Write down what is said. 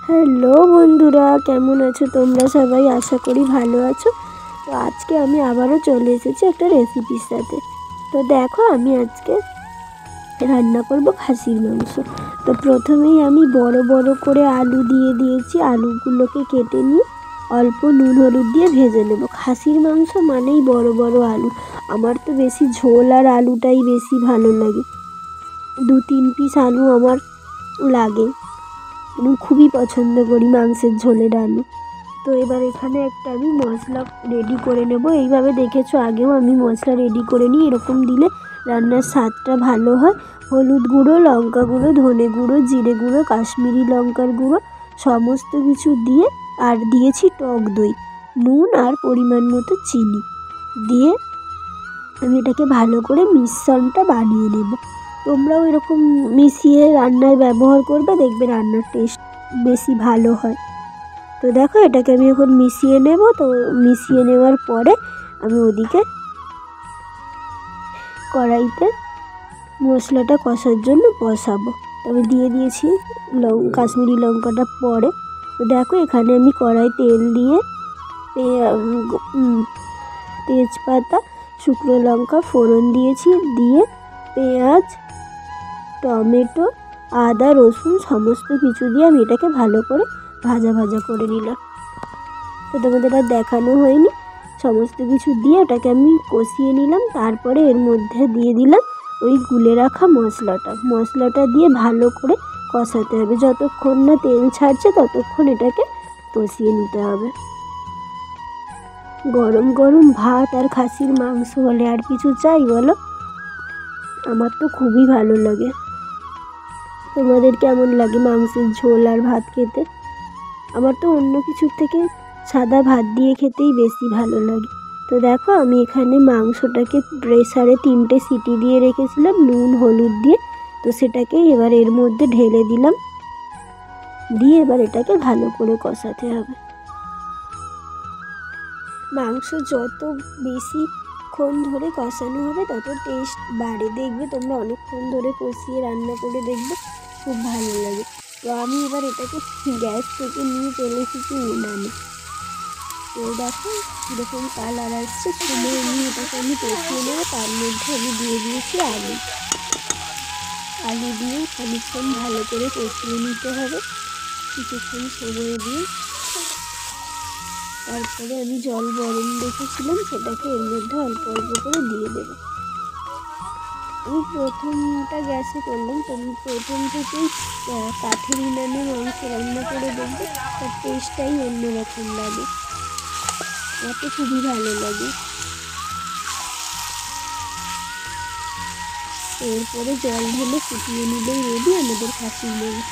Hello বন্ধুরা, কেমন আছো তোমরা সবাই? আশা করি ভালো আছো। তো আজকে আমি আবারও চলে এসেছি একটা রেসিপির সাথে। তো দেখো, আমি আজকে রান্না করব খাসির মাংস। তো প্রথমেই আমি বড় বড় করে আলু দিয়ে দিয়েছি। আলুগুলোকে কেটে নিয়ে অল্প নুন হলুদ দিয়ে ভেজে নেব। খাসির মাংস মানেই বড় বড় আলু। আমার তো বেশি ঝোল আর আলুটাই বেশি ভালো লাগে। 2-3 পিস আলু আমার লাগে। আমি খুবই পছন্দ করি মাংসের ঝোলের আলু। তো এবার এখানে একটা আমি মশলা রেডি করে নেব। এইভাবে দেখেছো, আগেও আমি মশলা রেডি করে নিই। এরকম দিলে রান্নার স্বাদটা ভালো হয়। হলুদ গুঁড়ো, লঙ্কা গুঁড়ো, ধনে গুঁড়ো, জিরে গুঁড়ো, কাশ্মীরি লঙ্কার গুঁড়ো সমস্ত কিছু দিয়ে, আর দিয়েছি টক দই, নুন আর পরিমাণ মতো চিনি দিয়ে আমি এটাকে ভালো করে মিশ্রণটা বানিয়ে নেব। তোমরাও এরকম মিশিয়ে রান্নায় ব্যবহার করবে, দেখবে রান্নার টেস্ট বেশি ভালো হয়। তো দেখো, এটাকে আমি এখন মিশিয়ে নেব। তো মিশিয়ে নেওয়ার পরে আমি ওদিকে কড়াইতে মশলাটা কষার জন্য বসাবো। আমি দিয়ে দিয়েছি কাশ্মীরি লঙ্কাটা পরে। তো দেখো, এখানে আমি কড়াই তেল দিয়ে তেজপাতা, শুকনো লঙ্কা ফোড়ন দিয়েছি। দিয়ে পেঁয়াজ, টমেটো, আদা, রসুন সমস্ত কিছু দিয়ে আমি এটাকে ভালো করে ভাজা ভাজা করে নিলাম। তো তোমাদের আর দেখানো হয়নি। সমস্ত কিছু দিয়ে ওটাকে আমি কষিয়ে নিলাম। তারপরে এর মধ্যে দিয়ে দিলাম ওই গুলে রাখা মশলাটা দিয়ে ভালো করে কষাতে হবে। যতক্ষণ না তেল ছাড়ছে ততক্ষণ এটাকে কষিয়ে নিতে হবে। গরম গরম ভাত আর খাসির মাংস হলে আর কিছু চাই বলো? আমার তো খুবই ভালো লাগে। তোমাদের কেমন লাগে মাংসের ঝোল আর ভাত খেতে? আমার তো অন্য কিছুর থেকে সাদা ভাত দিয়ে খেতেই বেশি ভালো লাগে। তো দেখো, আমি এখানে মাংসটাকে প্রেসারে 3টে সিটি দিয়ে রেখেছিলাম নুন হলুদ দিয়ে। তো সেটাকে এবার এর মধ্যে ঢেলে দিলাম। দিয়ে এবার এটাকে ভালো করে কষাতে হবে। মাংস যত বেশিক্ষণ ধরে কষানো হবে তত টেস্ট বাড়ে। দেখবে তোমরা অনেকক্ষণ ধরে কষিয়ে রান্না করে দেখবে, খুব ভালো লাগে। তো আমি এবার এটাকে গ্যাস থেকে নিয়ে চলে এসেছি উনানে। তো দেখো এরকম কালার আসছে, তুলে নিয়ে এটাকে আমি কষিয়ে নেবো। তার মধ্যে আমি দিয়ে দিয়েছি আলু দিয়ে খানিকক্ষণ ভালো করে কষিয়ে নিতে হবে, কিছুক্ষণ সময় দিয়ে। তারপরে আমি জল গরম রেখেছিলাম, সেটাকে এর মধ্যে অল্প অল্প করে দিয়ে দেবো। আমি প্রথমটা গ্যাসে করলাম। তুমি প্রথম থেকেই কাঠের উনানে মাংস রান্না করে দেখবে, তার টেস্টটাই অন্যরকম লাগে। আমার তো খুবই ভালো লাগে। এরপরে জল ঢেলে ফুটিয়ে নিলেই রেডি আমাদের খাসির মাংস।